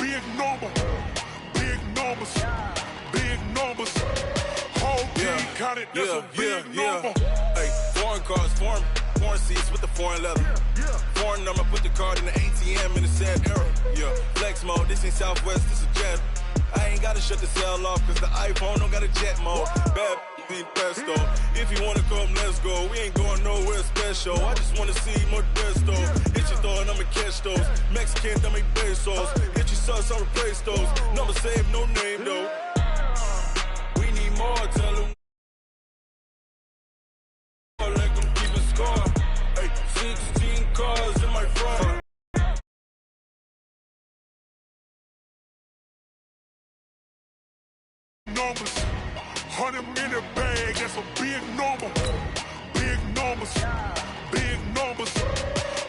big number. Big numbers. Big numbers. Whole team counted, that's a big number. Hey, foreign cars, foreign seats with the foreign leather. Foreign number, put the card in the ATM in the sad era. Yeah, flex mode, this ain't Southwest, this is jet. I ain't gotta shut the cell off, cause the iPhone don't got a jet mode. Bad need pesto. If you wanna come, let's go. We ain't going nowhere special. I just wanna see more desto. Hit your throw and I'ma catch those. Mexican, I make pesos. Hit your sauce, I'll replace those. Number save, no name though. We need more, tell them. Let them keep a score. Hey, 16 cars in my front. Numbers, 100-minute bag, that's a big number. Big numbers, big numbers.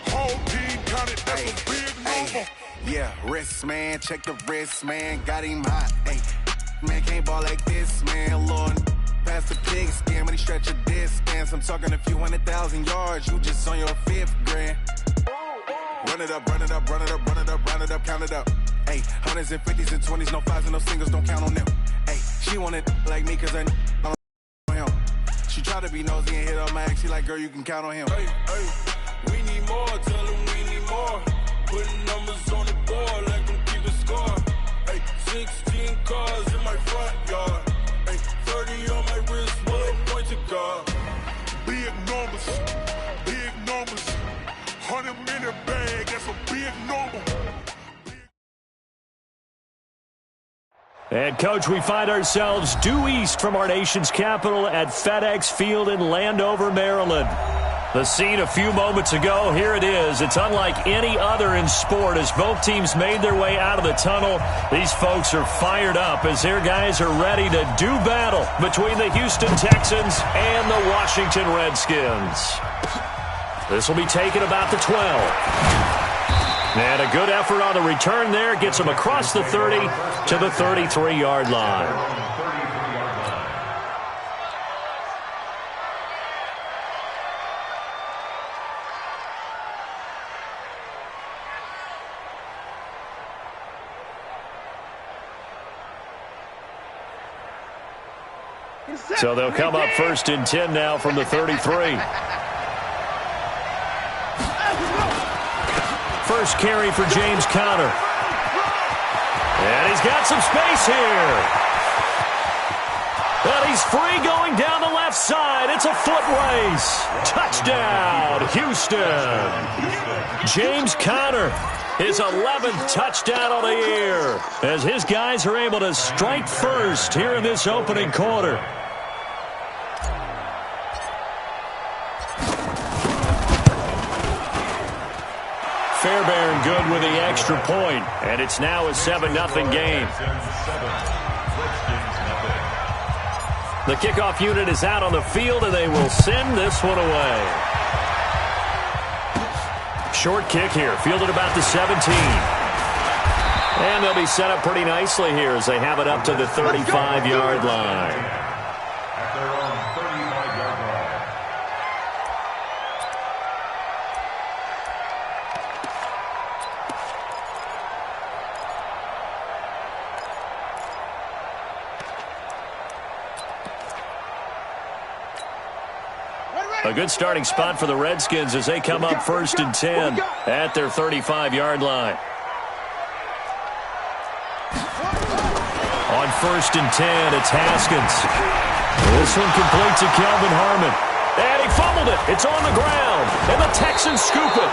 Whole team counted, that's a big number. Yeah, wrist man, check the wrist man, got him hot. Hey, man can't ball like this, man. Lord, past the pig skin when he stretch a distance. I'm talking a few 100,000 yards, you just on your 5th grand. Run it up, run it up, run it up, run it up, run it up, count it up. Hey, 100s and 50s and 20s, no 5s and no singles, don't count on them. Hey, she wanted like me cause I don't on him. She tried to be nosy and hit up my ex, she like, girl, you can count on him. Hey, we need more, tell them we need more. Putting numbers on the board, let them keep a score. Hey, 16 cars in my front yard. Hey, 30 on my wrist, bullet point to God. Big numbers, big numbers. 100-minute bag, that's a big number. And, Coach, we find ourselves due east from our nation's capital at FedEx Field in Landover, Maryland. The scene a few moments ago, here it is. It's unlike any other in sport as both teams made their way out of the tunnel. These folks are fired up as their guys are ready to do battle between the Houston Texans and the Washington Redskins. This will be taken about the 12. And a good effort on the return there gets them across the 30 to the 33-yard line. So they'll come up 1st and 10 now from the 33. First carry for James Conner. And he's got some space here. And he's free going down the left side. It's a foot race. Touchdown, Houston. James Conner, his 11th touchdown of the year, as his guys are able to strike first here in this opening quarter. Fairbairn good with the extra point, and it's now a 7-0 game. The kickoff unit is out on the field, and they will send this one away. Short kick here, fielded about the 17. And they'll be set up pretty nicely here as they have it up to the 35-yard line. A good starting spot for the Redskins as they come up 1st and 10 at their 35-yard line. On 1st and 10, it's Haskins. This one complete to Kelvin Harmon. And he fumbled it. It's on the ground. And the Texans scoop it.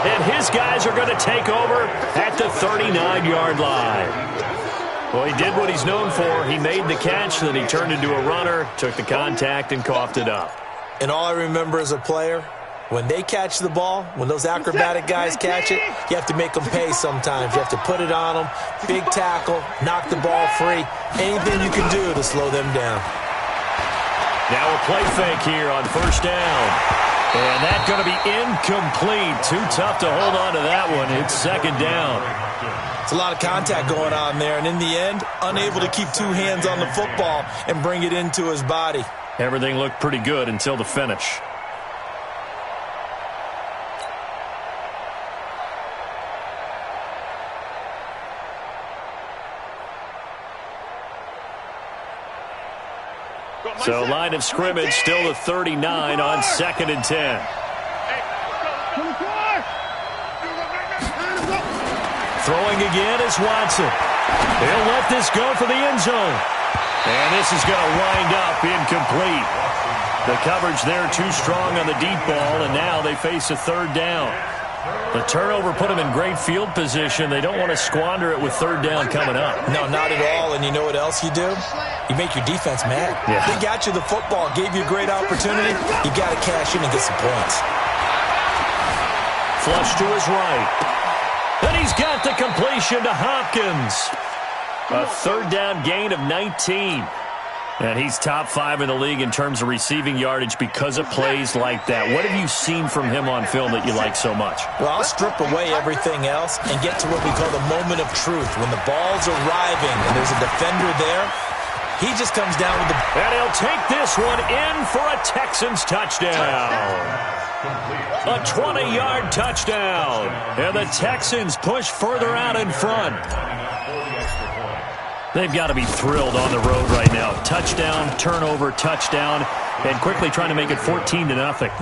And his guys are going to take over at the 39-yard line. Well, he did what he's known for. He made the catch, then he turned into a runner, took the contact, and coughed it up. And all I remember as a player, when they catch the ball, when those acrobatic guys catch it, you have to make them pay sometimes. You have to put it on them, big tackle, knock the ball free, anything you can do to slow them down. Now a play fake here on 1st down. And that's going to be incomplete. Too tough to hold on to that one. It's 2nd down. It's a lot of contact going on there, and in the end, unable to keep 2 hands on the football and bring it into his body. Everything looked pretty good until the finish. So line of scrimmage still to 39 on 2nd and 10. Throwing again is Watson. He'll let this go for the end zone. And this is going to wind up incomplete. The coverage there too strong on the deep ball, and now they face a 3rd down. The turnover put them in great field position. They don't want to squander it with 3rd down coming up. No, not at all. And you know what else you do? You make your defense mad. Yeah. They got you the football, gave you a great opportunity. You got to cash in and get some points. Flush to his right. And he's got the completion to Hopkins. A 3rd down gain of 19. And he's top 5 in the league in terms of receiving yardage because of plays like that. What have you seen from him on film that you like so much? Well, I'll strip away everything else and get to what we call the moment of truth. When the ball's arriving and there's a defender there, he just comes down with the... And he'll take this one in for a Texans touchdown. A 20-yard touchdown. And the Texans push further out in front. They've got to be thrilled on the road right now. Touchdown, turnover, touchdown, and quickly trying to make it 14-0.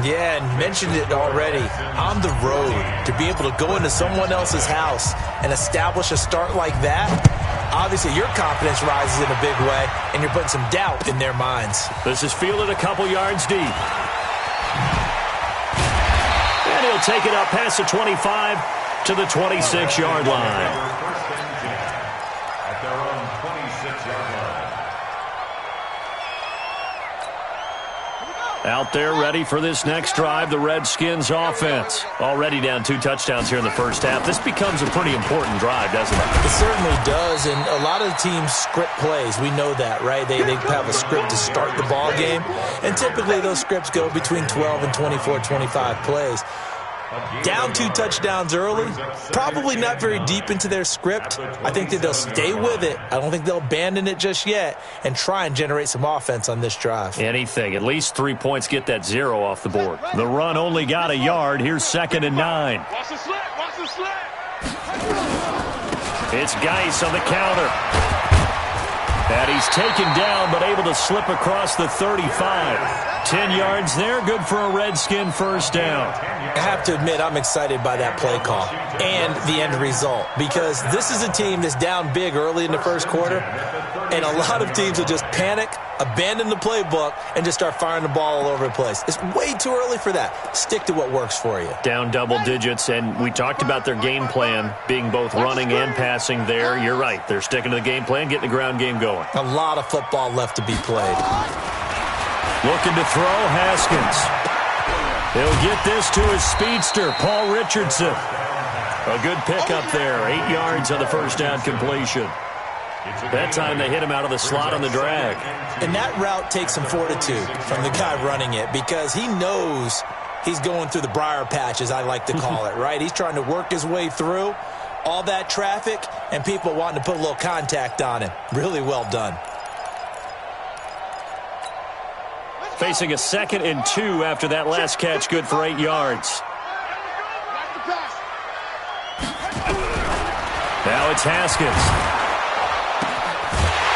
Yeah, and mentioned it already. On the road, to be able to go into someone else's house and establish a start like that, obviously your confidence rises in a big way, and you're putting some doubt in their minds. This is fielded a couple yards deep. And he'll take it up past the 25 to the 26-yard line. Out there ready for this next drive, the Redskins offense. Already down 2 touchdowns here in the first half. This becomes a pretty important drive, doesn't it? It certainly does, and a lot of the teams script plays. We know that, right? They have a script to start the ball game, and typically those scripts go between 12 and 24, 25 plays. Down 2 touchdowns early, probably not very deep into their script. I think that they'll stay with it. I don't think they'll abandon it just yet and try and generate some offense on this drive. Anything. At least 3 points, get that 0 off the board. The run only got a yard. Here's 2nd and 9. Watch the slip. Watch the slip. It's Geis on the counter. And he's taken down but able to slip across the 35. 10 yards there, good for a Redskin first down. I have to admit, I'm excited by that play call and the end result, because this is a team that's down big early in the first quarter, and a lot of teams will just panic, abandon the playbook, and just start firing the ball all over the place. It's way too early for that. Stick to what works for you. Down double digits, and we talked about their game plan being both running and passing there. You're right. They're sticking to the game plan, getting the ground game going. A lot of football left to be played. Looking to throw, Haskins. He'll get this to his speedster, Paul Richardson. A good pickup there. 8 yards on the first down completion. That time they hit him out of the slot on the drag. And that route takes some fortitude from the guy running it, because he knows he's going through the briar patch, as I like to call it, right? He's trying to work his way through all that traffic and people wanting to put a little contact on him. Really well done. Facing a 2nd and 2 after that last catch, good for 8 yards. Now it's Haskins.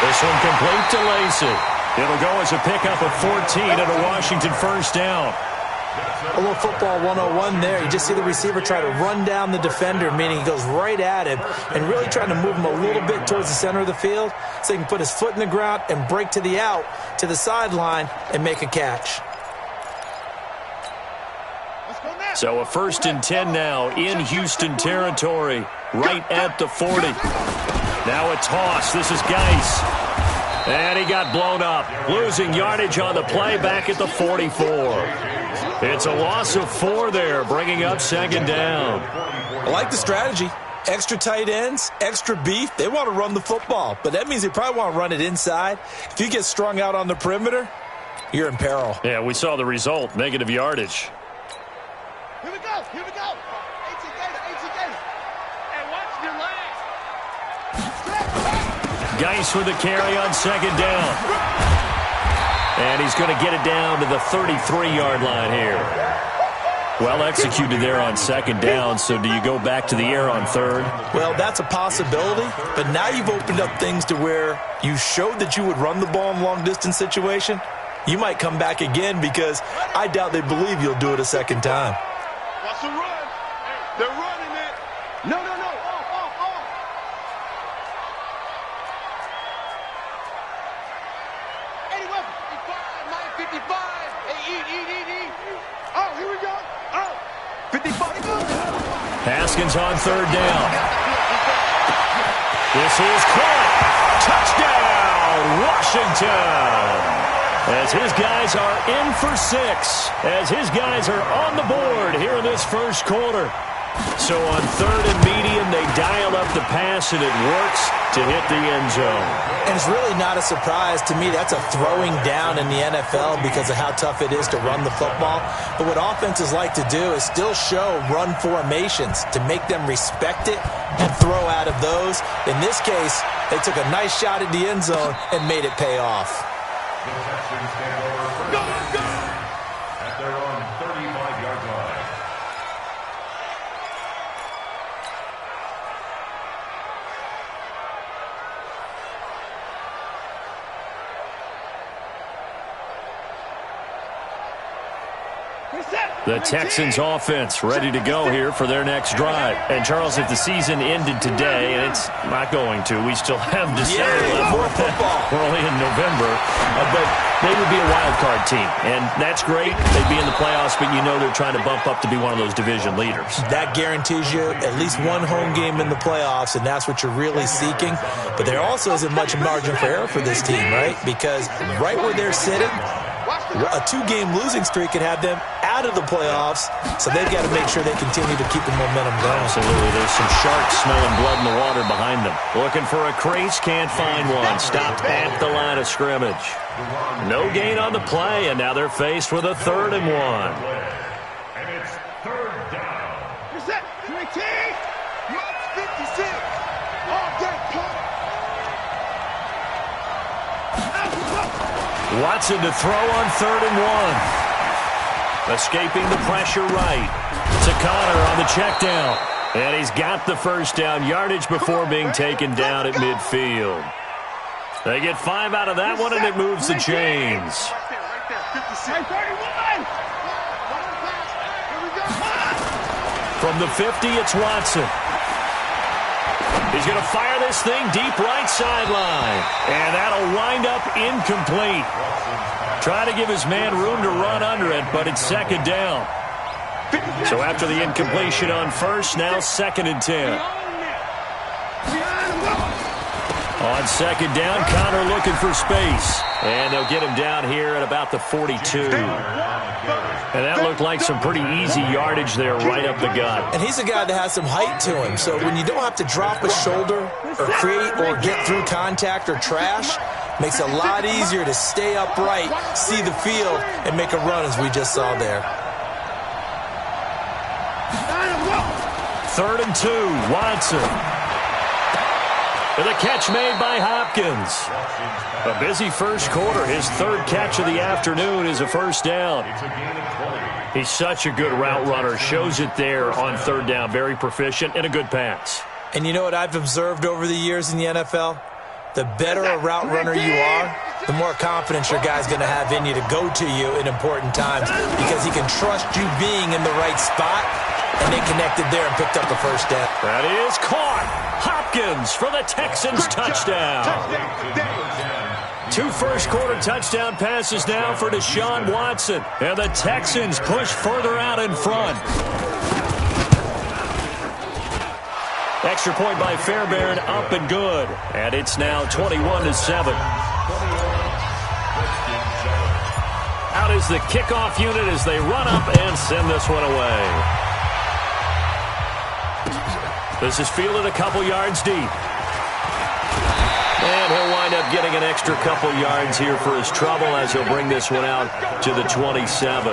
This one complete to Lacey. It'll go as a pickup of 14 and a Washington first down. A little football 101 there. You just see the receiver try to run down the defender, meaning he goes right at him and really trying to move him a little bit towards the center of the field so he can put his foot in the ground and break to the out, to the sideline, and make a catch. So a 1st and 10 now in Houston territory, right at the 40. Now a toss. This is Geis. And he got blown up. Losing yardage on the play back at the 44. It's a loss of 4 there, bringing up 2nd down. I like the strategy. Extra tight ends, extra beef. They want to run the football, but that means they probably want to run it inside. If you get strung out on the perimeter, you're in peril. Yeah, we saw the result, negative yardage. Here we go. Here we go. 18 gator. And watch your legs. Geis with the carry on 2nd down. And he's going to get it down to the 33-yard line here. Well executed there on second down, so do you go back to the air on third? Well, that's a possibility, but now you've opened up things to where you showed that you would run the ball in long-distance situation. You might come back again because I doubt they believe you'll do it a second time. Watch the run. They're running it. No. Off. Eddie Weapon. 55, 55. Hey, eat. Oh, here we go. Oh, 55. Haskins on third down. This is caught. Touchdown, Washington. As his guys are in for 6. As his guys are on the board here in this first quarter. So on third and medium, they dial up the pass, and it works to hit the end zone. And it's really not a surprise to me. That's a throwing down in the NFL because of how tough it is to run the football. But what offenses like to do is still show run formations to make them respect it and throw out of those. In this case, they took a nice shot at the end zone and made it pay off. The Texans take over first at their own 35-yard line. The Texans offense ready to go here for their next drive. And, Charles, if the season ended today, and it's not going to, we still have December left. More football. We're only in November. But they would be a wild card team. And that's great. They'd be in the playoffs, but you know they're trying to bump up to be one of those division leaders. That guarantees you at least one home game in the playoffs, and that's what you're really seeking. But there also isn't much margin for error for this team, right? Because right where they're sitting, a 2-game losing streak could have them out of the playoffs, so they've got to make sure they continue to keep the momentum going. Absolutely. There's some sharks smelling blood in the water behind them. Looking for a crease, can't find one. Stopped at the line of scrimmage. No gain on the play, and now they're faced with a 3rd and 1. And it's third down. You're set. 20. March 56. All day punt. Watson to throw on 3rd and 1. Escaping the pressure right. To Connor on the check down. And he's got the first down yardage before being taken down at midfield. They get 5 out of that one, and it moves the chains. Right there. 56. 31. From the 50, it's Watson. He's going to fire this thing deep right sideline. And that'll wind up incomplete. Try to give his man room to run under it, but it's 2nd down. So after the incompletion on first, now 2nd and 10. On 2nd down, Connor looking for space. And they'll get him down here at about the 42. And that looked like some pretty easy yardage there right up the gut. And he's a guy that has some height to him, so when you don't have to drop a shoulder or create or get through contact or trash, makes it a lot easier to stay upright, see the field, and make a run as we just saw there. 3rd and 2, Watson. And the catch made by Hopkins. A busy first quarter. His 3rd catch of the afternoon is a first down. He's such a good route runner. Shows it there on 3rd down. Very proficient and a good pass. And you know what I've observed over the years in the NFL? The better a route runner you are, the more confidence your guy's going to have in you to go to you in important times because he can trust you being in the right spot, and they connected there and picked up a first down. That is caught. Hopkins for the Texans touchdown. 2 first-quarter touchdown passes now for Deshaun Watson. And the Texans push further out in front. Extra point by Fairbairn, up and good. And it's now 21-7. Out is the kickoff unit as they run up and send this one away. This is fielded a couple yards deep. And he'll wind up getting an extra couple yards here for his trouble as he'll bring this one out to the 27.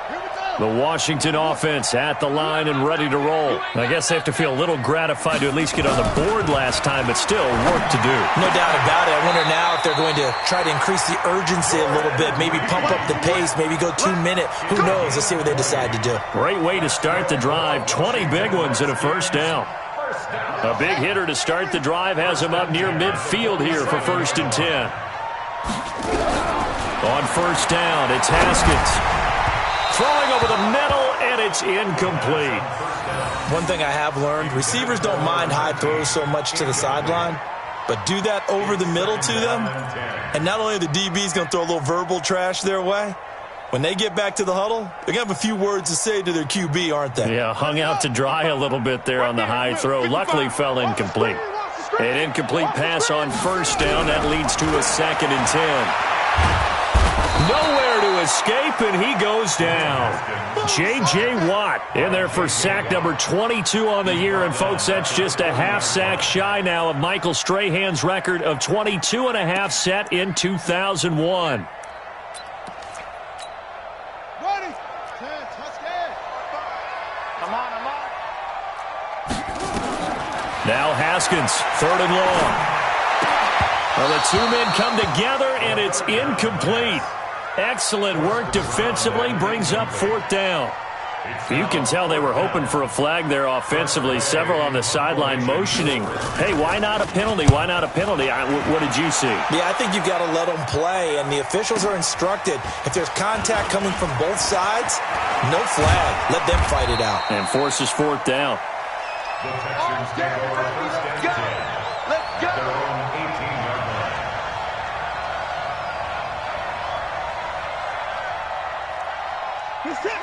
Here we go. The Washington offense at the line and ready to roll. I guess they have to feel a little gratified to at least get on the board last time, but still work to do. No doubt about it. I wonder now if they're going to try to increase the urgency a little bit, maybe pump up the pace, maybe go 2 minute. Who knows? Let's see what they decide to do. Great way to start the drive. 20 big ones and a first down. A big hitter to start the drive has him up near midfield here for 1st and 10. On first down, it's Haskins. Throwing over the middle, and it's incomplete. One thing I have learned, receivers don't mind high throws so much to the sideline, but do that over the middle to them, and not only are the DBs going to throw a little verbal trash their way, when they get back to the huddle, they're going to have a few words to say to their QB, aren't they? Yeah, hung out to dry a little bit there on the high throw. Luckily fell incomplete. An incomplete pass on first down. That leads to a 2nd and 10. Nowhere to escape, and he goes down. J.J. Watt in there for sack number 22 on the year. And, folks, that's just a half sack shy now of Michael Strahan's record of 22.5 set in 2001. Now Haskins, 3rd and long. Well, the two men come together, and it's incomplete. Excellent work defensively, brings up 4th down. You can tell they were hoping for a flag there offensively. Several on the sideline motioning, hey, why not a penalty? Why not a penalty? What did you see? Yeah, I think you've got to let them play, and the officials are instructed. If there's contact coming from both sides, no flag. Let them fight it out. And forces 4th down. The Texans take over 1st and 10. Let's go. Their own 18-yard line.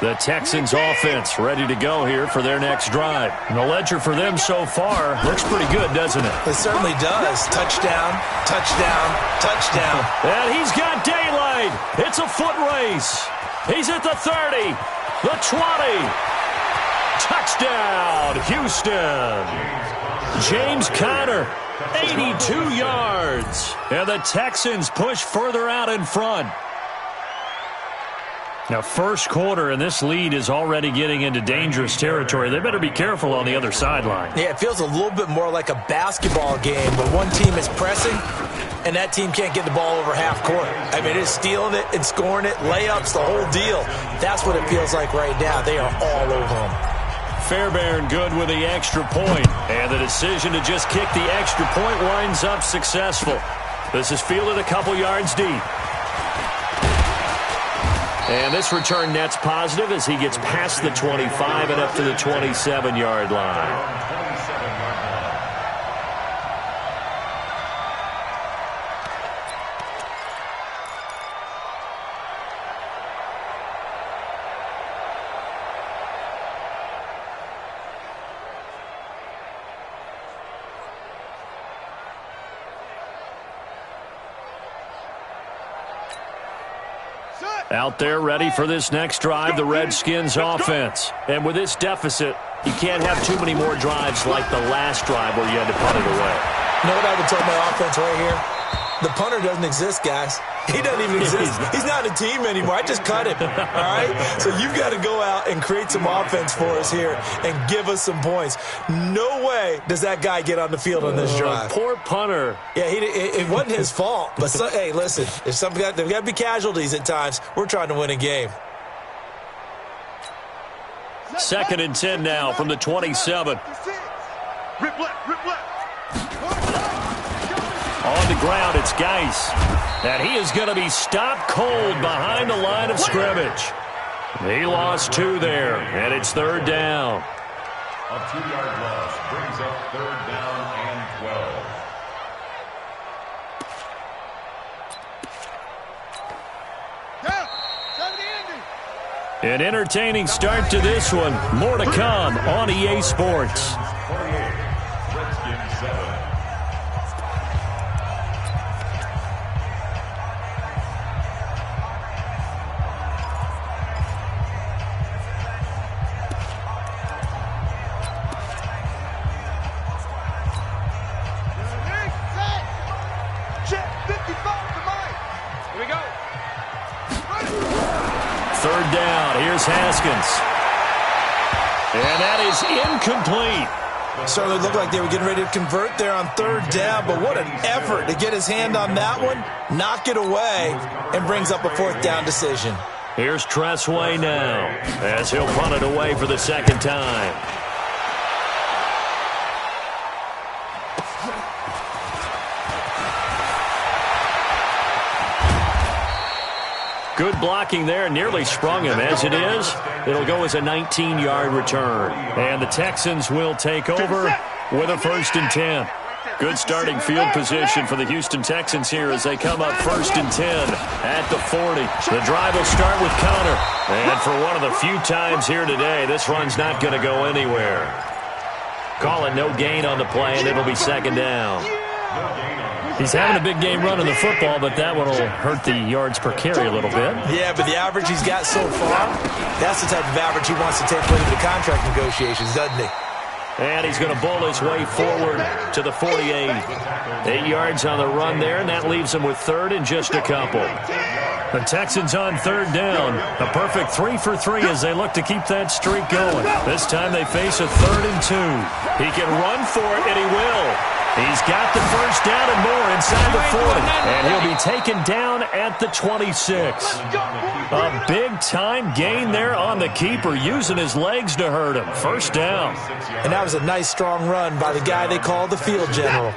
The Texans offense ready to go here for their next drive. And the ledger for them so far looks pretty good, doesn't it? It certainly does. Touchdown, touchdown, touchdown. And he's got daylight. It's a foot race. He's at the 30, the 20. Touchdown, Houston. James Conner, 82 yards. And the Texans push further out in front. Now, first quarter, and this lead is already getting into dangerous territory. They better be careful on the other sideline. Yeah, it feels a little bit more like a basketball game where one team is pressing and that team can't get the ball over half court. I mean, it's stealing it and scoring it, layups, the whole deal. That's what it feels like right now. They are all over them. Fairbairn good with the extra point. And the decision to just kick the extra point winds up successful. This is fielded a couple yards deep. And this return net's positive as he gets past the 25 and up to the 27-yard line. Out there ready for this next drive, the Redskins offense. And with this deficit, you can't have too many more drives like the last drive where you had to punt it away. You know what I would tell my offense right here? The punter doesn't exist, guys. He doesn't even exist. He's not a team anymore. I just cut him, all right? So you've got to go out and create some offense for us here and give us some points. No way does that guy get on the field on this drive. Poor punter. Yeah, it wasn't his fault. But, hey, listen, there's got to be casualties at times. We're trying to win a game. 2nd and 10 now from the 27. Rip left, rip left. On the ground, it's Geis. And he is going to be stopped cold behind the line of scrimmage. He lost 2 there, and it's 3rd down. A 2-yard loss brings up 3rd down and 12. An entertaining start to this one. More to come on EA Sports. 48, Redskins 7. Check 55 to Mike. Here we go. 3rd down. out. Here's Haskins. And that is incomplete. Certainly looked like they were getting ready to convert there on third down, but what an effort to get his hand on that one, knock it away, and brings up a fourth down decision. Here's Tressway now as he'll punt it away for the second time. Good blocking there, nearly sprung him. As it is, it'll go as a 19-yard return. And the Texans will take over with a 1st and 10. Good starting field position for the Houston Texans here as they come up 1st and 10 at the 40. The drive will start with Connor. And for one of the few times here today, this run's not going to go anywhere. Call it no gain on the play, and it'll be 2nd down. He's having a big game running the football, but that one will hurt the yards per carry a little bit. Yeah, but the average he's got so far, that's the type of average he wants to take with him to contract negotiations, doesn't he? And he's going to bowl his way forward to the 48. 8 yards on the run there, and that leaves him with 3rd and just a couple. The Texans on 3rd down. A perfect 3 for 3 as they look to keep that streak going. This time they face a 3rd and 2. He can run for it, and he will. He's got the first down and more inside the 40, and he'll be taken down at the 26. A big-time gain there on the keeper, using his legs to hurt him. First down. And that was a nice, strong run by the guy they call the field general.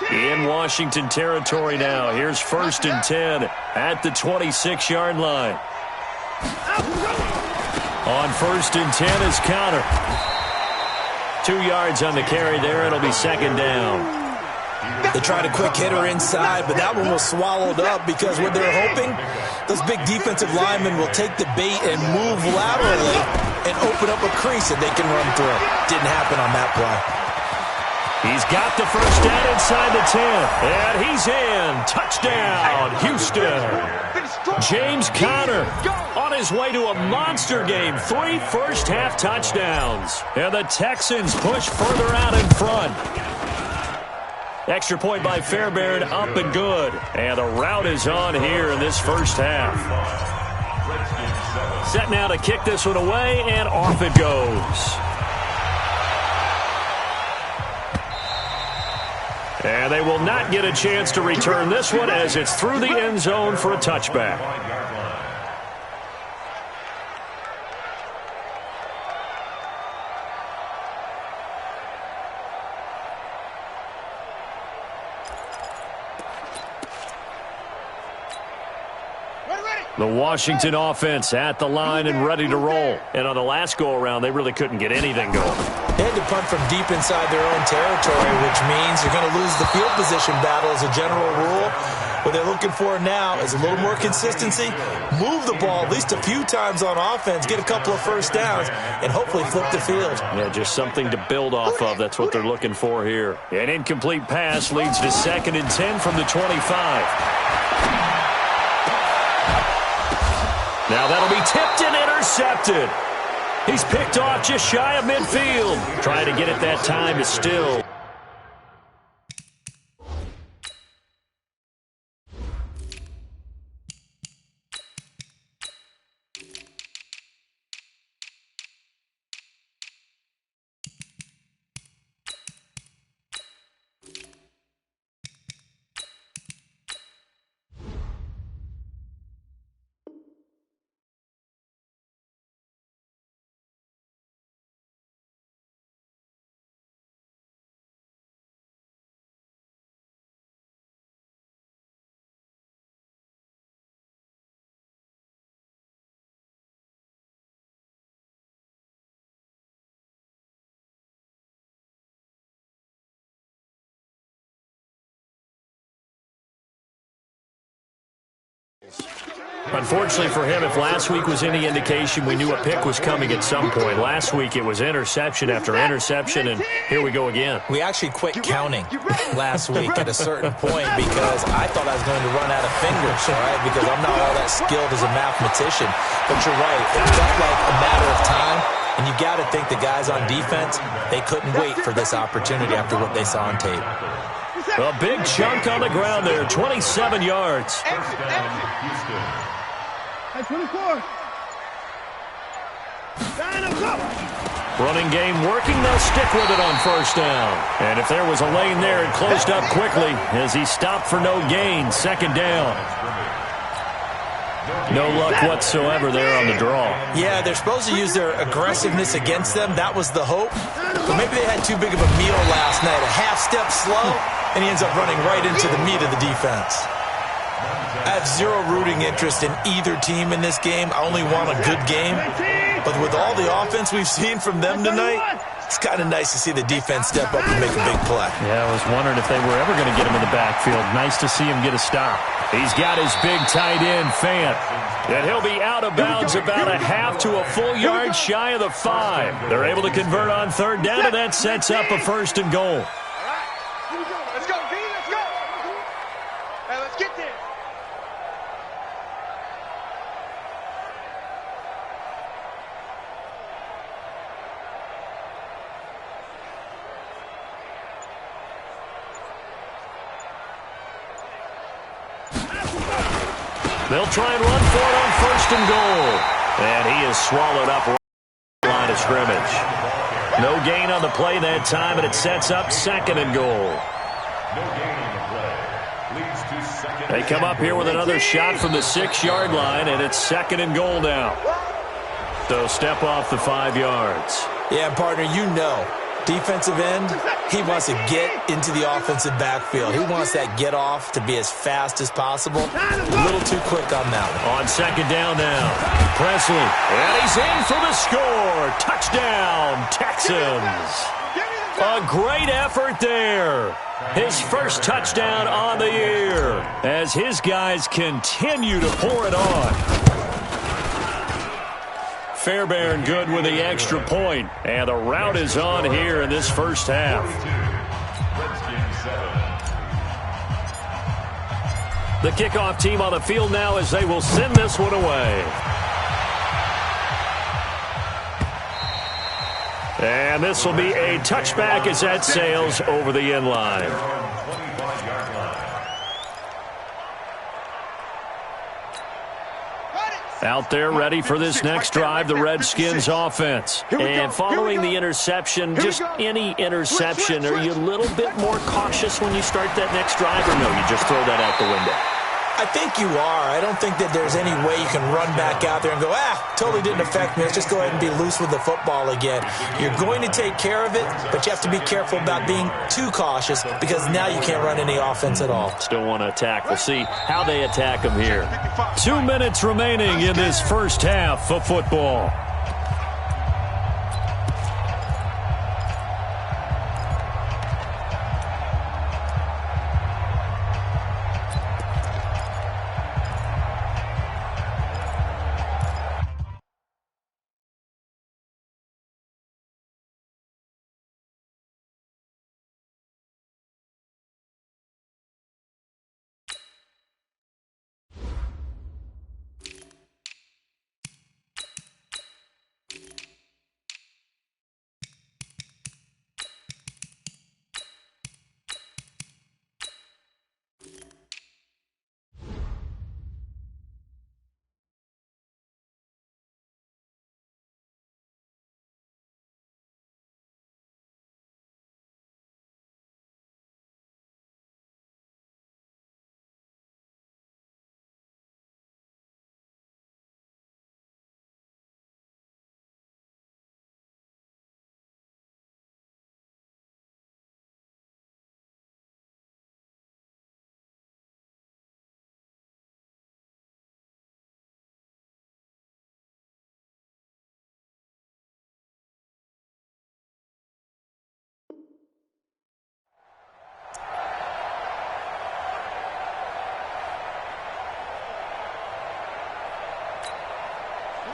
In Washington territory now. Here's 1st and 10 at the 26-yard line. On 1st and 10 is Connor. 2 yards on the carry there. It'll be 2nd down. They tried a quick hitter inside, but that one was swallowed up because what they're hoping, those big defensive linemen will take the bait and move laterally and open up a crease that they can run through. Didn't happen on that play. He's got the first down inside the 10, and he's in. Touchdown, Houston. James Conner on his way to a monster game. 3 first-half touchdowns. And the Texans push further out in front. Extra point by Fairbairn, up and good. And the route is on here in this first half. Set now to kick this one away, and off it goes. And they will not get a chance to return this one as it's through the end zone for a touchback. The Washington offense at the line and ready to roll. And on the last go-around, they really couldn't get anything going. They had to punt from deep inside their own territory, which means you're going to lose the field position battle as a general rule. What they're looking for now is a little more consistency, move the ball at least a few times on offense, get a couple of first downs, and hopefully flip the field. Yeah, just something to build off of. That's what they're looking for here. An incomplete pass leads to 2nd and 10 from the 25. Now that'll be tipped and intercepted. He's picked off just shy of midfield. Trying to get it that time is still. Unfortunately for him, if last week was any indication, we knew a pick was coming at some point. Last week it was interception after interception, and here we go again. We actually quit counting last week at a certain point because I thought I was going to run out of fingers, all right, because I'm not all that skilled as a mathematician. But you're right. It felt like a matter of time, and you got to think the guys on defense, they couldn't wait for this opportunity after what they saw on tape. A big chunk on the ground there, 27 yards. At 24. Running game working. They'll stick with it on first down. And if there was a lane there, it closed up quickly as he stopped for no gain. Second down. No luck whatsoever there on the draw. Yeah, they're supposed to use their aggressiveness against them. That was the hope. But maybe they had too big of a meal last night. A half step slow, and he ends up running right into the meat of the defense. I have zero rooting interest in either team in this game. I only want a good game. But with all the offense we've seen from them tonight, it's kind of nice to see the defense step up and make a big play. Yeah, I was wondering if they were ever going to get him in the backfield. Nice to see him get a stop. He's got his big tight end, Fant. And he'll be out of bounds about a half to a full yard shy of the 5. They're able to convert on third down, and that sets up a first and goal. All right, here we go. Let's go, D. Let's go. Hey, let's get there. They'll try and run for it on first and goal. And he is swallowed up right at the line of scrimmage. No gain on the play that time, and it sets up second and goal. They come up here with another shot from the 6-yard line, and it's second and goal now. So step off the 5 yards. Yeah, partner, you know, defensive end, he wants to get into the offensive backfield. He wants that get off to be as fast as possible. A little too quick on that one. On second down now, Presley. And he's in for the score. Touchdown, Texans. A great effort there. His first touchdown on the year as his guys continue to pour it on. Fairbairn good with the extra point, and the route is on here in this first half. The kickoff team on the field now as they will send this one away. And this will be a touchback as that sails over the end line. Out there ready for this next drive, the Redskins offense. And following the interception, just any interception, are you a little bit more cautious when you start that next drive, or no, you just throw that out the window? I think you are. I don't think that there's any way you can run back out there and go, totally didn't affect me. Let's just go ahead and be loose with the football again. You're going to take care of it, but you have to be careful about being too cautious because now you can't run any offense at all. Still want to attack. We'll see how they attack them here. 2 minutes remaining in this first half of football.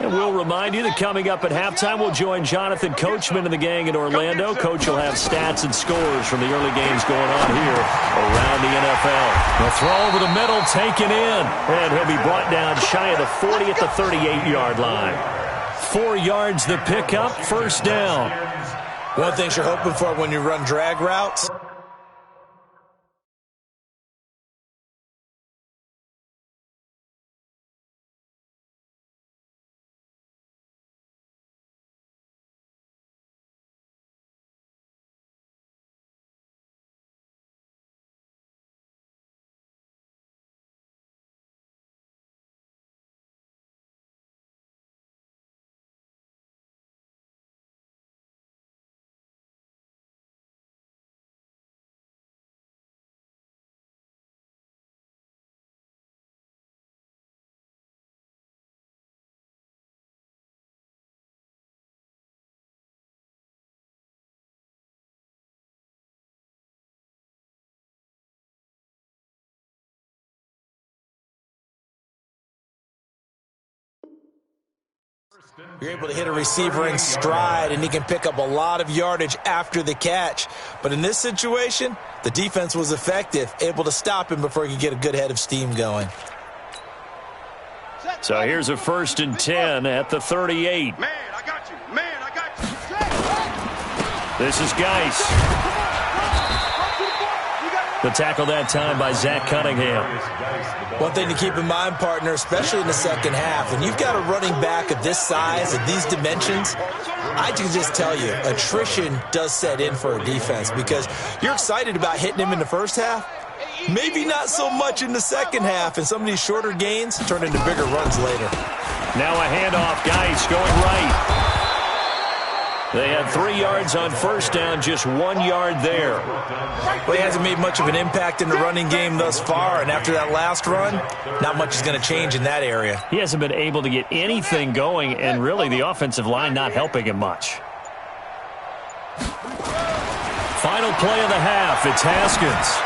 And we'll remind you that coming up at halftime, we'll join Jonathan Coachman and the gang in Orlando. Coach will have stats and scores from the early games going on here around the NFL. The throw over the middle, taken in. And he'll be brought down shy of the 40 at the 38-yard line. 4 yards the pickup, first down. One thing you're hoping for when you run drag routes, You're able to hit a receiver in stride, and he can pick up a lot of yardage after the catch. But in this situation, the defense was effective, able to stop him before he could get a good head of steam going. So here's a 1st and 10 at the 38. Man, I got you. Man, I got you. This is Geis. The tackle that time by Zach Cunningham. One thing to keep in mind, partner, especially in the second half, when you've got a running back of this size, of these dimensions, I can just tell you, attrition does set in for a defense because you're excited about hitting him in the first half. Maybe not so much in the second half, and some of these shorter gains turn into bigger runs later. Now a handoff, Geis going right. They had 3 yards on first down, just 1 yard there. Well, he hasn't made much of an impact in the running game thus far, and after that last run, not much is going to change in that area. He hasn't been able to get anything going, and really the offensive line not helping him much. Final play of the half, it's Haskins.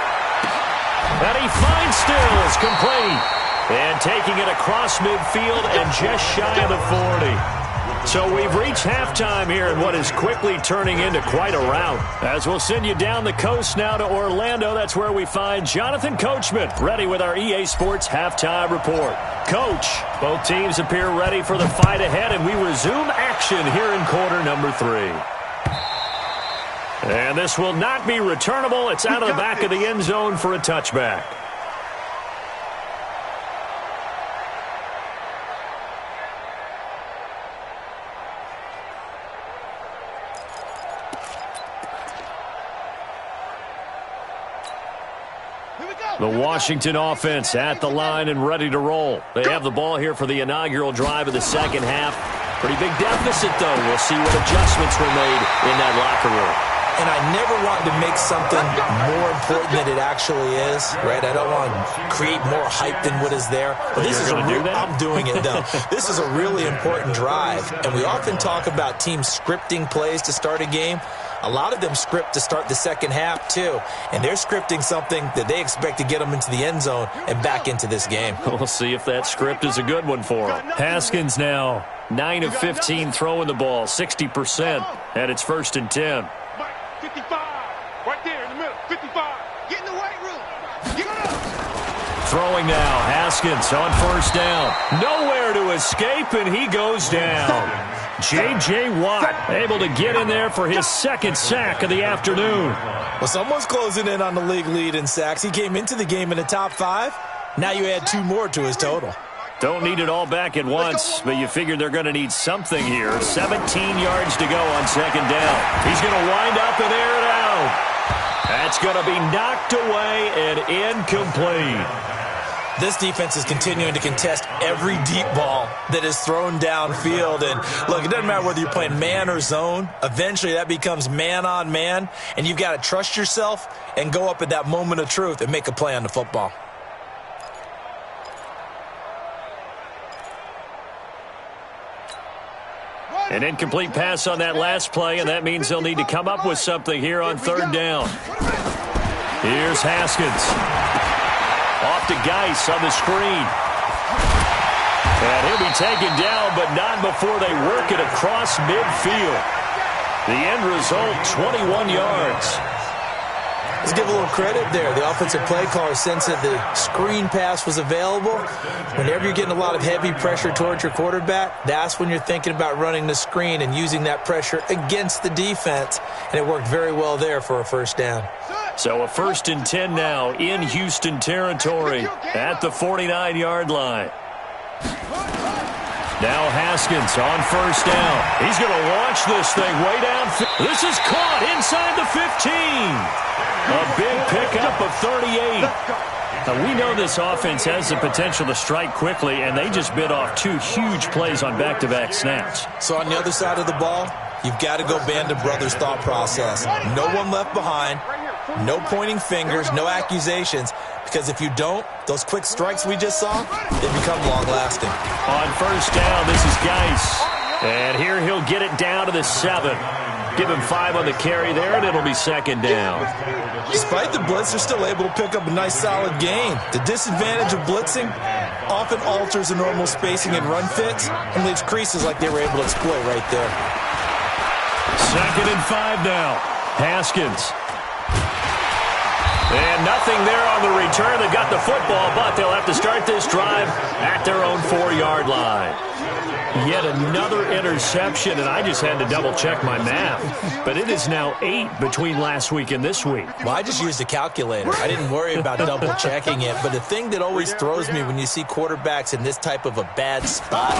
And he finds Stills, complete. And taking it across midfield and just shy of the 40. So we've reached halftime here in what is quickly turning into quite a rout. As we'll send you down the coast now to Orlando, that's where we find Jonathan Coachman, ready with our EA Sports Halftime Report. Coach, both teams appear ready for the fight ahead, and we resume action here in quarter number 3. And this will not be returnable. It's out of the back of the end zone for a touchback. The Washington offense at the line and ready to roll. They have the ball here for the inaugural drive of the second half. Pretty big deficit, though. We'll see what adjustments were made in that locker room. And I never want to make something more important than it actually is, right? I don't want to create more hype than what is there. But this is I'm doing it, though. This is a really important drive. And we often talk about teams scripting plays to start a game. A lot of them script to start the second half, too. And they're scripting something that they expect to get them into the end zone and back into this game. We'll see if that script is a good one for them. Haskins now, 9 of 15 throwing the ball, 60%. And it's 1st and 10. 55. Right there in the middle. 55. Get in the weight room. Get it up. Throwing now, Haskins on first down. Nowhere to escape, and he goes down. J.J. Watt able to get in there for his second sack of the afternoon. Well, someone's closing in on the league lead in sacks. He came into the game in the top 5. Now you add 2 more to his total. Don't need it all back at once, but you figure they're going to need something here. 17 yards to go on second down. He's going to wind up and air it out. That's going to be knocked away and incomplete. This defense is continuing to contest every deep ball that is thrown downfield. And, look, it doesn't matter whether you're playing man or zone. Eventually that becomes man on man, and you've got to trust yourself and go up at that moment of truth and make a play on the football. An incomplete pass on that last play, and that means they'll need to come up with something here on third down. Here's Haskins. Off to Geis on the screen. And he'll be taken down, but not before they work it across midfield. The end result, 21 yards. Let's give a little credit there. The offensive play caller sensed that the screen pass was available. Whenever you're getting a lot of heavy pressure towards your quarterback, that's when you're thinking about running the screen and using that pressure against the defense. And it worked very well there for a first down. So a 1st and 10 now in Houston territory at the 49-yard line. Now Haskins on first down. He's going to launch this thing way down. This is caught inside the 15. A big pickup of 38. Now, we know this offense has the potential to strike quickly, and they just bit off 2 huge plays on back-to-back snaps. So on the other side of the ball, you've got to go band of brothers thought process. No one left behind, no pointing fingers, no accusations, because if you don't, those quick strikes we just saw, they become long-lasting. On first down, this is Geis. And here he'll get it down to the 7. Give him 5 on the carry there, and it'll be second down. Despite the blitz, they're still able to pick up a nice solid gain. The disadvantage of blitzing, often alters the normal spacing and run fits and leaves creases like they were able to exploit right there. 2nd and 5 now. Haskins. And nothing there on the return. They got the football, but they'll have to start this drive at their own 4-yard line. Yet another interception, and I just had to double-check my math. But it is now 8 between last week and this week. Well, I just used a calculator. I didn't worry about double-checking it. But the thing that always throws me when you see quarterbacks in this type of a bad spot,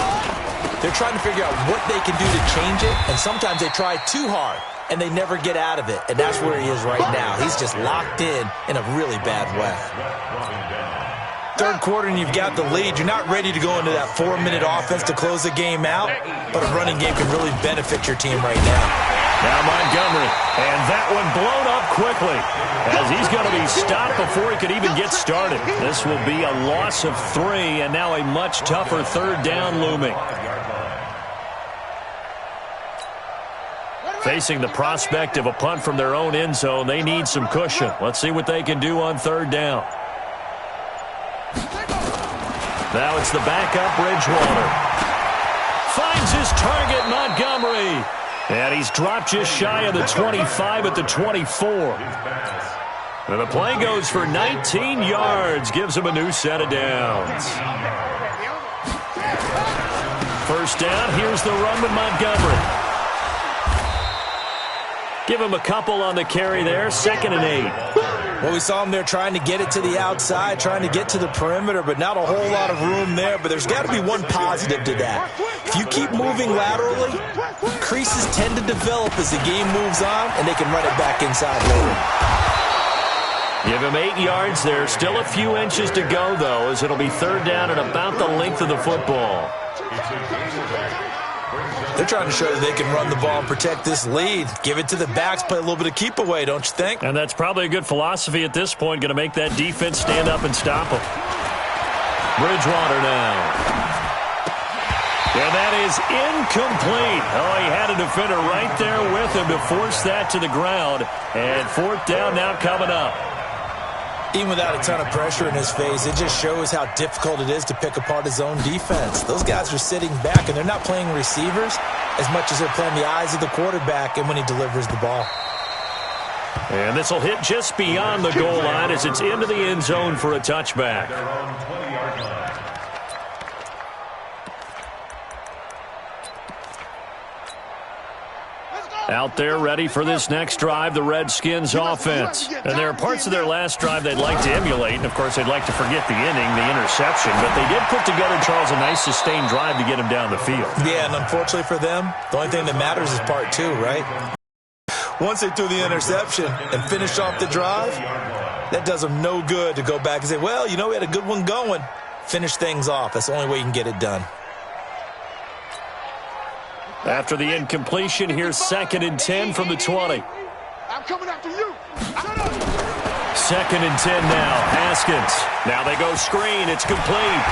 they're trying to figure out what they can do to change it, and sometimes they try too hard, and they never get out of it. And that's where he is right now. He's just locked in a really bad way. Third quarter and you've got the lead. You're not ready to go into that 4-minute offense to close the game out, but a running game can really benefit your team right now. Now Montgomery, and that one blown up quickly as he's going to be stopped before he could even get started. This will be a loss of 3, and now a much tougher 3rd down looming. Facing the prospect of a punt from their own end zone, they need some cushion. Let's see what they can do on 3rd down. Now it's the backup, Bridgewater. Finds his target, Montgomery. And he's dropped just shy of the 25 at the 24. And the play goes for 19 yards. Gives him a new set of downs. 1st down, here's the run with Montgomery. Give him a couple on the carry there. 2nd and 8. Well, we saw him there trying to get it to the outside, trying to get to the perimeter, but not a whole lot of room there. But there's got to be one positive to that. If you keep moving laterally, creases tend to develop as the game moves on, and they can run it back inside later. Give him 8 yards there. Still a few inches to go, though, as it'll be 3rd down and about the length of the football. They're trying to show that they can run the ball and protect this lead. Give it to the backs, play a little bit of keep away, don't you think? And that's probably a good philosophy at this point, going to make that defense stand up and stop them. Bridgewater now. And that is incomplete. Oh, he had a defender right there with him to force that to the ground. And 4th down now coming up. Even without a ton of pressure in his face, it just shows how difficult it is to pick apart his own defense. Those guys are sitting back, and they're not playing receivers as much as they're playing the eyes of the quarterback and when he delivers the ball. And this will hit just beyond the goal line as it's into the end zone for a touchback. Out there ready for this next drive, the Redskins offense. And there are parts of their last drive they'd like to emulate, and of course they'd like to forget the inning, the interception, but they did put together, Charles, a nice sustained drive to get him down the field. Yeah, and unfortunately for them, the only thing that matters is part 2, right? Once they threw the interception and finished off the drive, that does them no good to go back and say, well, you know, we had a good one going. Finish things off. That's the only way you can get it done. After the incompletion, here's 2nd and 10 from the 20. I'm coming after you. 2nd and 10 now. Haskins. Now they go screen. It's complete.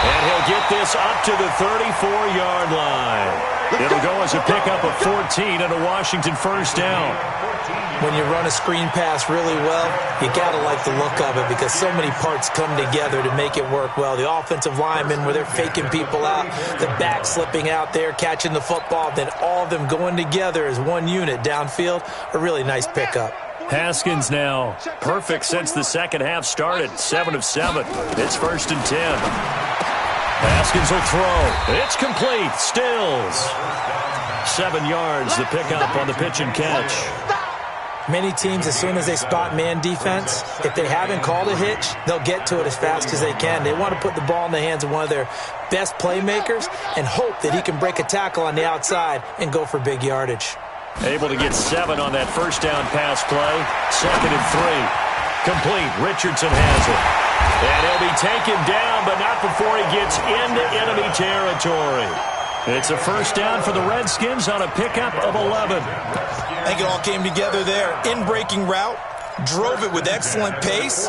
And he'll get this up to the 34-yard line. It'll go as a pickup of 14 and a Washington 1st down. When you run a screen pass really well, you got to like the look of it because so many parts come together to make it work well. The offensive linemen, where they're faking people out, the back slipping out there, catching the football, then all of them going together as one unit downfield, a really nice pickup. Haskins now perfect since the second half started. 7 of 7. It's 1st and 10. Haskins will throw. It's complete. Stills. 7 yards, the pickup on the pitch and catch. Many teams, as soon as they spot man defense, if they haven't called a hitch, they'll get to it as fast as they can. They want to put the ball in the hands of one of their best playmakers and hope that he can break a tackle on the outside and go for big yardage. Able to get 7 on that 1st down pass play. 2nd and 3. Complete. Richardson has it. And he'll be taken down, but not before he gets into enemy territory. It's a 1st down for the Redskins on a pickup of 11. I think it all came together there. In-breaking route, drove it with excellent pace.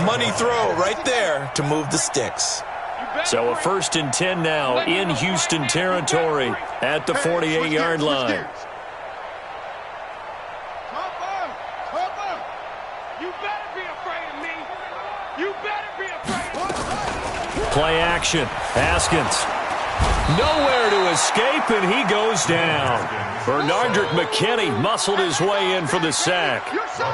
Money throw right there to move the sticks. So a 1st and 10 now in Houston territory at the 48-yard line. You better be afraid of me. You better be afraid of me. Play action. Haskins. Nowhere to escape, and he goes down. Bernardrick McKinney muscled his way in for the sack.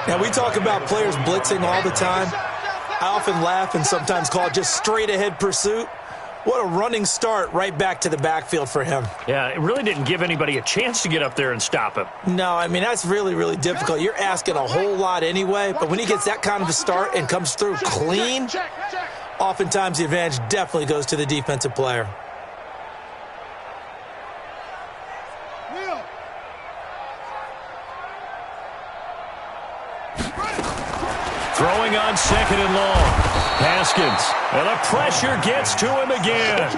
Now, we talk about players blitzing all the time. I often laugh and sometimes call it just straight-ahead pursuit. What a running start right back to the backfield for him. Yeah, it really didn't give anybody a chance to get up there and stop him. No, I mean, that's really, really difficult. You're asking a whole lot anyway, but when he gets that kind of a start and comes through clean, oftentimes the advantage definitely goes to the defensive player. Throwing on 2nd and long. Haskins. And the pressure gets to him again.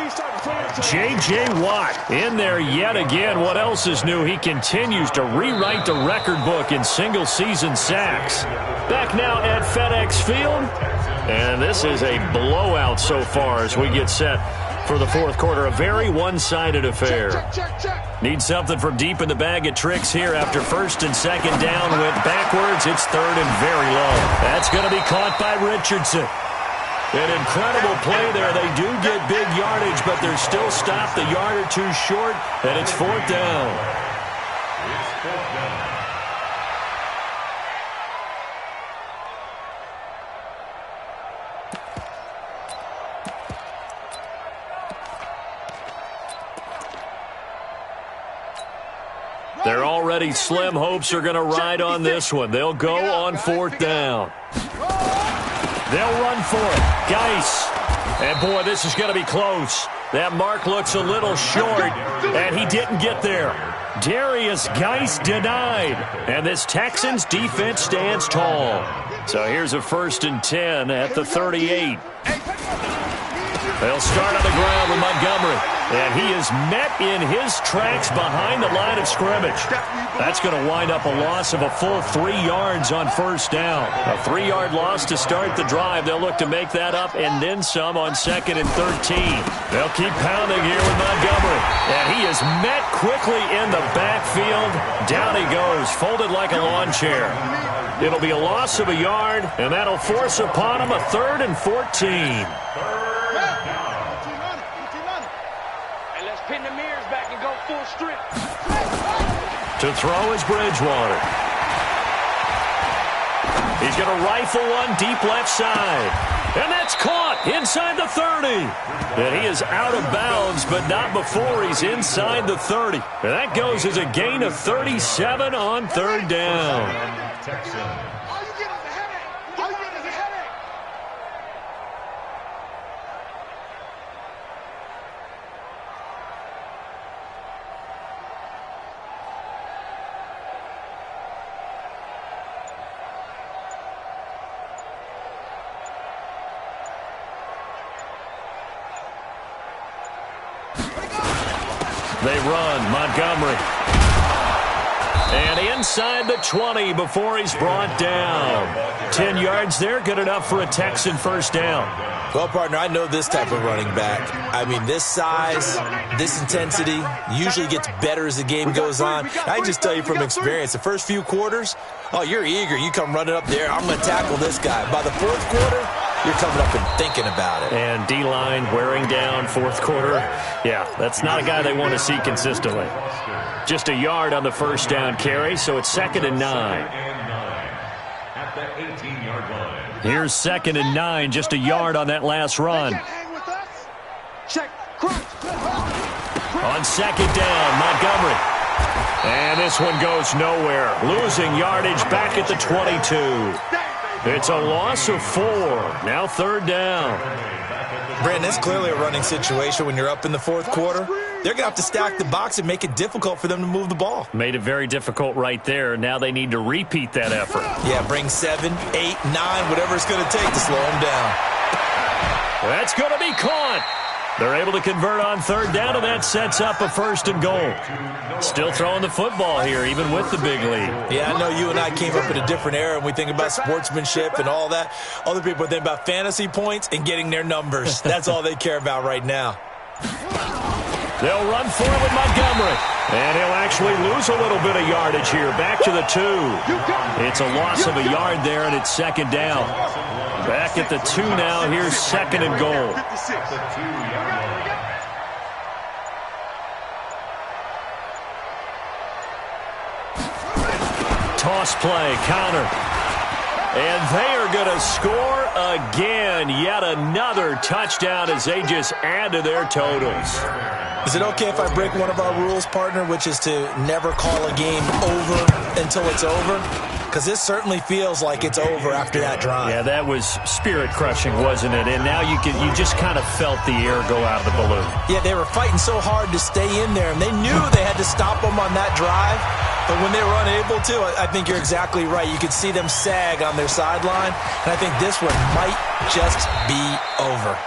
J.J. Watt in there yet again. What else is new? He continues to rewrite the record book in single-season sacks. Back now at FedEx Field. And this is a blowout so far as we get set for the fourth quarter. A very one-sided affair. Need something from deep in the bag of tricks here after 1st and 2nd down. Went backwards. It's 3rd and very low. That's going to be caught by Richardson. An incredible play there. They do get big yardage, but they're still stopped a yard or two short, and it's 4th down. Their already slim hopes are going to ride on this one. They'll go on 4th down. They'll run for it. Geis. And, boy, this is going to be close. That mark looks a little short, and he didn't get there. Darius Geis denied. And this Texans defense stands tall. So here's a 1st and 10 at the 38. They'll start on the ground with Montgomery. And he is met in his tracks behind the line of scrimmage. That's going to wind up a loss of a full 3 yards on 1st down. A 3-yard loss to start the drive. They'll look to make that up and then some on 2nd and 13. They'll keep pounding here with Montgomery. And he is met quickly in the backfield. Down he goes, folded like a lawn chair. It'll be a loss of a yard, and that'll force upon him a 3rd and 14. Pin the mirrors back and go full strip. To throw is Bridgewater. He's going to rifle one deep left side. And that's caught inside the 30. And he is out of bounds, but not before he's inside the 30. And that goes as a gain of 37 on 3rd down. They run. Montgomery. And inside the 20 before he's brought down. 10 yards there, good enough for a Texan 1st down. Well, partner, I know this type of running back. I mean, this size, this intensity usually gets better as the game goes on. I just tell you from experience, the first few quarters, oh, you're eager. You come running up there, I'm going to tackle this guy. By the 4th quarter, you're coming up and thinking about it. And D-line wearing down 4th quarter. Yeah, that's not a guy they want to see consistently. Just a yard on the 1st down carry, so it's 2nd and 9. At the 18-yard line. Here's 2nd and 9, just a yard on that last run. On 2nd down, Montgomery. And this one goes nowhere. Losing yardage back at the 22. It's a loss of 4. Now 3rd down. Brandon, it's clearly a running situation when you're up in the 4th quarter. They're going to have to stack the box and make it difficult for them to move the ball. Made it very difficult right there. Now they need to repeat that effort. Yeah, bring 7, 8, 9, whatever it's going to take to slow them down. That's going to be caught. They're able to convert on 3rd down, and that sets up a 1st and goal. Still throwing the football here, even with the big lead. Yeah, I know you and I came up in a different era, and we think about sportsmanship and all that. Other people think about fantasy points and getting their numbers. That's all they care about right now. They'll run for it with Montgomery. And he'll actually lose a little bit of yardage here. Back to the 2. It's a loss of a yard there, and it's 2nd down. Back at the 2 now. Here's 2nd and goal. Toss play, counter. And they are going to score again. Yet another touchdown as they just add to their totals. Is it okay if I break one of our rules, partner, which is to never call a game over until it's over? Because this certainly feels like it's over after that drive. Yeah, that was spirit-crushing, wasn't it? And now you just kind of felt the air go out of the balloon. Yeah, they were fighting so hard to stay in there, and they knew they had to stop them on that drive. But when they were unable to, I think you're exactly right. You could see them sag on their sideline, and I think this one might just be over.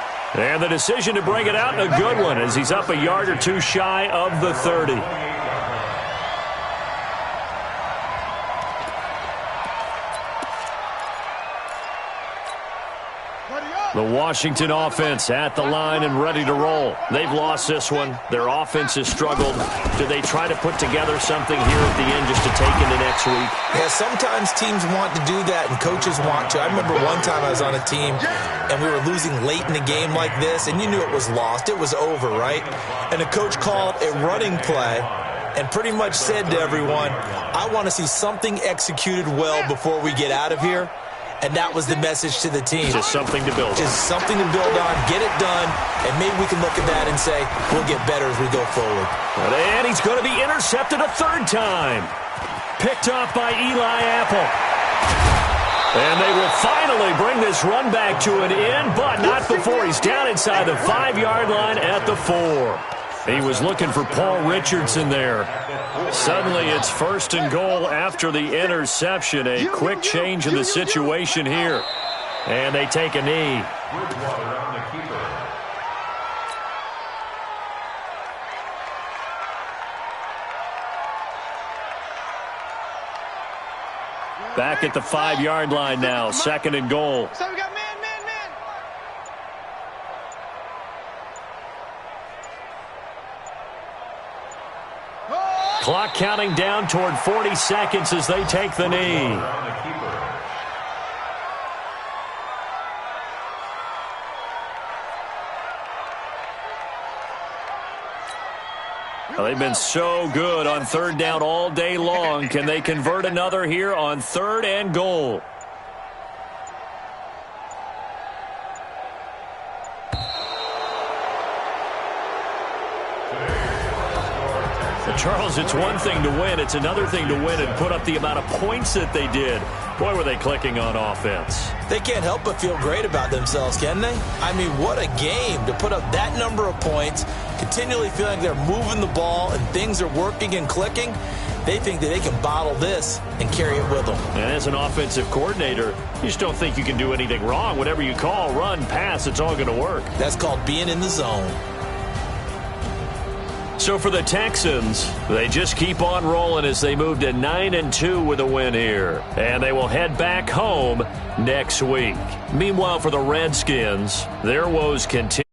And the decision to bring it out, a good one, as he's up a yard or two shy of the 30. The Washington offense at the line and ready to roll. They've lost this one. Their offense has struggled. Do they try to put together something here at the end just to take into next week? Yeah, sometimes teams want to do that and coaches want to. I remember one time I was on a team and we were losing late in a game like this, and you knew it was lost. It was over, right? And the coach called a running play and pretty much said to everyone, I want to see something executed well before we get out of here. And that was the message to the team. Just something to build on. Just something to build on, get it done, and maybe we can look at that and say, we'll get better as we go forward. And he's going to be intercepted a 3rd time. Picked off by Eli Apple. And they will finally bring this run back to an end, but not before he's down inside the 5-yard line at the 4. He was looking for Paul Richardson there. Suddenly it's 1st and goal after the interception. A quick change in the situation here. And they take a knee. Back at the 5-yard line now. 2nd and goal. So we got man. Clock counting down toward 40 seconds as they take the knee. Well, they've been so good on 3rd down all day long. Can they convert another here on 3rd and goal? Charles, it's one thing to win. It's another thing to win and put up the amount of points that they did. Boy, were they clicking on offense. They can't help but feel great about themselves, can they? I mean, what a game to put up that number of points, continually feeling they're moving the ball and things are working and clicking. They think that they can bottle this and carry it with them. And as an offensive coordinator, you just don't think you can do anything wrong. Whatever you call, run, pass, it's all going to work. That's called being in the zone. So for the Texans, they just keep on rolling as they move to 9-2 with a win here. And they will head back home next week. Meanwhile, for the Redskins, their woes continue.